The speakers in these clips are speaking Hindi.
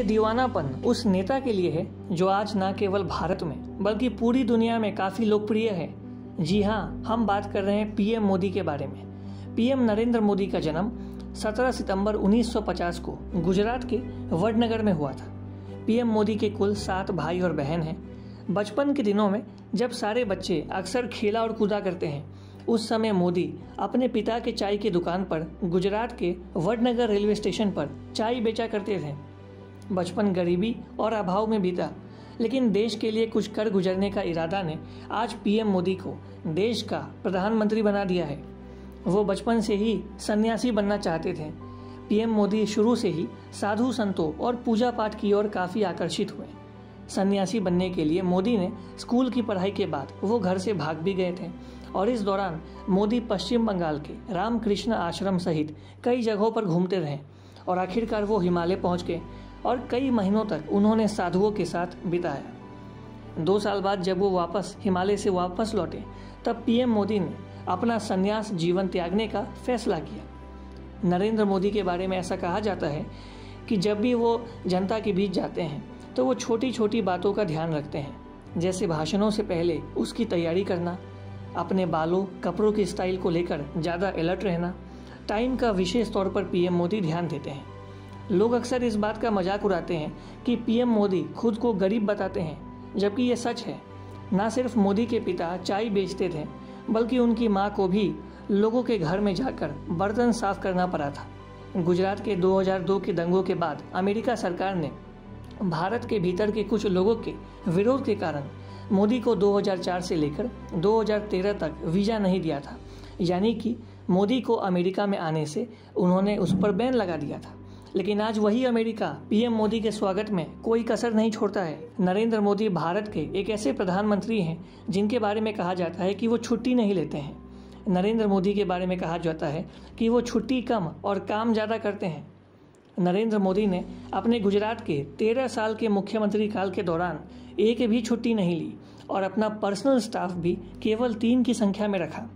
ये दीवानापन उस नेता के लिए है जो आज न केवल भारत में बल्कि पूरी दुनिया में काफी लोकप्रिय है। जी हाँ, हम बात कर रहे हैं पीएम मोदी के बारे में। पीएम नरेंद्र मोदी का जन्म 17 सितंबर 1950 को गुजरात के वडनगर में हुआ था। पीएम मोदी के कुल 7 भाई और बहन हैं। बचपन के दिनों में जब सारे बच्चे अक्सर खेला और कूदा करते हैं, उस समय मोदी अपने पिता के चाय की दुकान पर गुजरात के वडनगर रेलवे स्टेशन पर चाय बेचा करते थे। बचपन गरीबी और अभाव में बीता, लेकिन देश के लिए कुछ कर गुजरने का इरादा ने आज पीएम मोदी को देश का प्रधानमंत्री बना दिया है। वो बचपन से ही सन्यासी बनना चाहते थे। पीएम मोदी शुरू से ही साधु संतों और पूजा पाठ की ओर काफ़ी आकर्षित हुए। सन्यासी बनने के लिए मोदी ने स्कूल की पढ़ाई के बाद वो घर से भाग भी गए थे और इस दौरान मोदी पश्चिम बंगाल के रामकृष्ण आश्रम सहित कई जगहों पर घूमते रहे और आखिरकार वो हिमालय पहुंच गए और कई महीनों तक उन्होंने साधुओं के साथ बिताया। 2 साल बाद जब वो वापस हिमालय से वापस लौटे, तब पीएम मोदी ने अपना संन्यास जीवन त्यागने का फैसला किया। नरेंद्र मोदी के बारे में ऐसा कहा जाता है कि जब भी वो जनता के बीच जाते हैं तो वो छोटी छोटी बातों का ध्यान रखते हैं, जैसे भाषणों से पहले उसकी तैयारी करना, अपने बालों कपड़ों की स्टाइल को लेकर ज़्यादा अलर्ट रहना। टाइम का विशेष तौर पर पीएम मोदी ध्यान देते हैं। लोग अक्सर इस बात का मजाक उड़ाते हैं कि पीएम मोदी खुद को गरीब बताते हैं, जबकि ये सच है। ना सिर्फ मोदी के पिता चाय बेचते थे, बल्कि उनकी माँ को भी लोगों के घर में जाकर बर्तन साफ करना पड़ा था। गुजरात के 2002 के दंगों के बाद अमेरिका सरकार ने भारत के भीतर के कुछ लोगों के विरोध के कारण मोदी को 2004 से लेकर 2013 तक वीज़ा नहीं दिया था, यानी कि मोदी को अमेरिका में आने से उन्होंने उस पर बैन लगा दिया था। लेकिन आज वही अमेरिका पीएम मोदी के स्वागत में कोई कसर नहीं छोड़ता है। नरेंद्र मोदी भारत के एक ऐसे प्रधानमंत्री हैं जिनके बारे में कहा जाता है कि वो छुट्टी नहीं लेते हैं। नरेंद्र मोदी के बारे में कहा जाता है कि वो छुट्टी कम और काम ज़्यादा करते हैं। नरेंद्र मोदी ने अपने गुजरात के 13 साल के मुख्यमंत्री काल के दौरान एक भी छुट्टी नहीं ली और अपना पर्सनल स्टाफ भी केवल 3 की संख्या में रखा।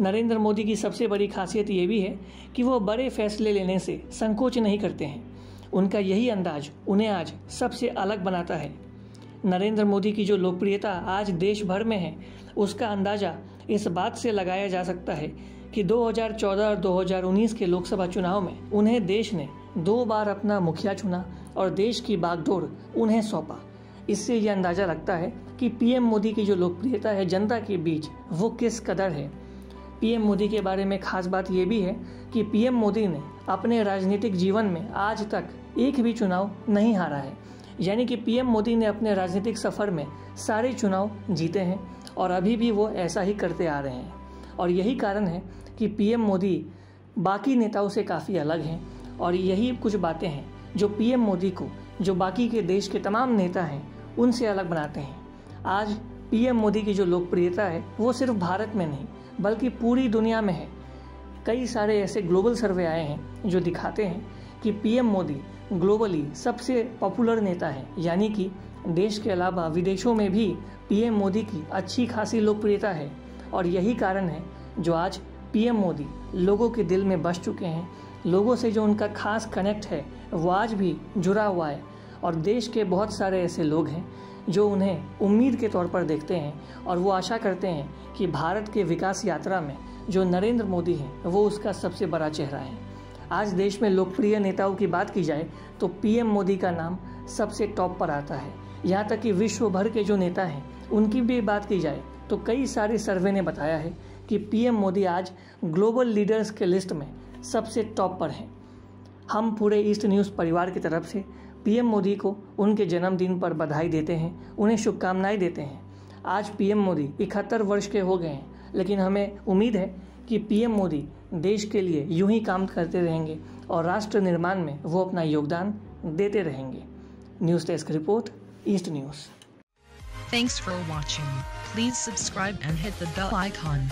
नरेंद्र मोदी की सबसे बड़ी खासियत ये भी है कि वो बड़े फैसले लेने से संकोच नहीं करते हैं। उनका यही अंदाज उन्हें आज सबसे अलग बनाता है। नरेंद्र मोदी की जो लोकप्रियता आज देश भर में है, उसका अंदाज़ा इस बात से लगाया जा सकता है कि 2014 और 2019 के लोकसभा चुनाव में उन्हें देश ने 2 बार अपना मुखिया चुना और देश की बागडोर उन्हें सौंपा। इससे यह अंदाज़ा लगता है कि पीएम मोदी की जो लोकप्रियता है जनता के बीच, वो किस कदर है। पीएम मोदी के बारे में खास बात यह भी है कि पीएम मोदी ने अपने राजनीतिक जीवन में आज तक एक भी चुनाव नहीं हारा है, यानी कि पीएम मोदी ने अपने राजनीतिक सफ़र में सारे चुनाव जीते हैं और अभी भी वो ऐसा ही करते आ रहे हैं। और यही कारण है कि पीएम मोदी बाकी नेताओं से काफ़ी अलग हैं और यही कुछ बातें हैं जो पीएम मोदी को, जो बाकी के देश के तमाम नेता हैं, उनसे अलग बनाते हैं। आज पीएम मोदी की जो लोकप्रियता है वो सिर्फ भारत में नहीं बल्कि पूरी दुनिया में है। कई सारे ऐसे ग्लोबल सर्वे आए हैं जो दिखाते हैं कि पीएम मोदी ग्लोबली सबसे पॉपुलर नेता है, यानी कि देश के अलावा विदेशों में भी पीएम मोदी की अच्छी खासी लोकप्रियता है। और यही कारण है जो आज पीएम मोदी लोगों के दिल में बस चुके हैं। लोगों से जो उनका खास कनेक्ट है वो आज भी जुड़ा हुआ है और देश के बहुत सारे ऐसे लोग हैं जो उन्हें उम्मीद के तौर पर देखते हैं और वो आशा करते हैं कि भारत के विकास यात्रा में जो नरेंद्र मोदी हैं वो उसका सबसे बड़ा चेहरा है। आज देश में लोकप्रिय नेताओं की बात की जाए तो पीएम मोदी का नाम सबसे टॉप पर आता है। यहाँ तक कि विश्व भर के जो नेता हैं उनकी भी बात की जाए तो कई सारे सर्वे ने बताया है कि पीएम मोदी आज ग्लोबल लीडर्स के लिस्ट में सबसे टॉप पर हैं। हम पूरे ईस्ट न्यूज़ परिवार की तरफ से पीएम मोदी को उनके जन्मदिन पर बधाई देते हैं, उन्हें शुभकामनाएं देते हैं। आज पीएम मोदी 71 वर्ष के हो गए हैं, लेकिन हमें उम्मीद है कि पीएम मोदी देश के लिए यूं ही काम करते रहेंगे और राष्ट्र निर्माण में वो अपना योगदान देते रहेंगे। News desk report, east news. Thanks for watching. Please subscribe and hit the bell icon.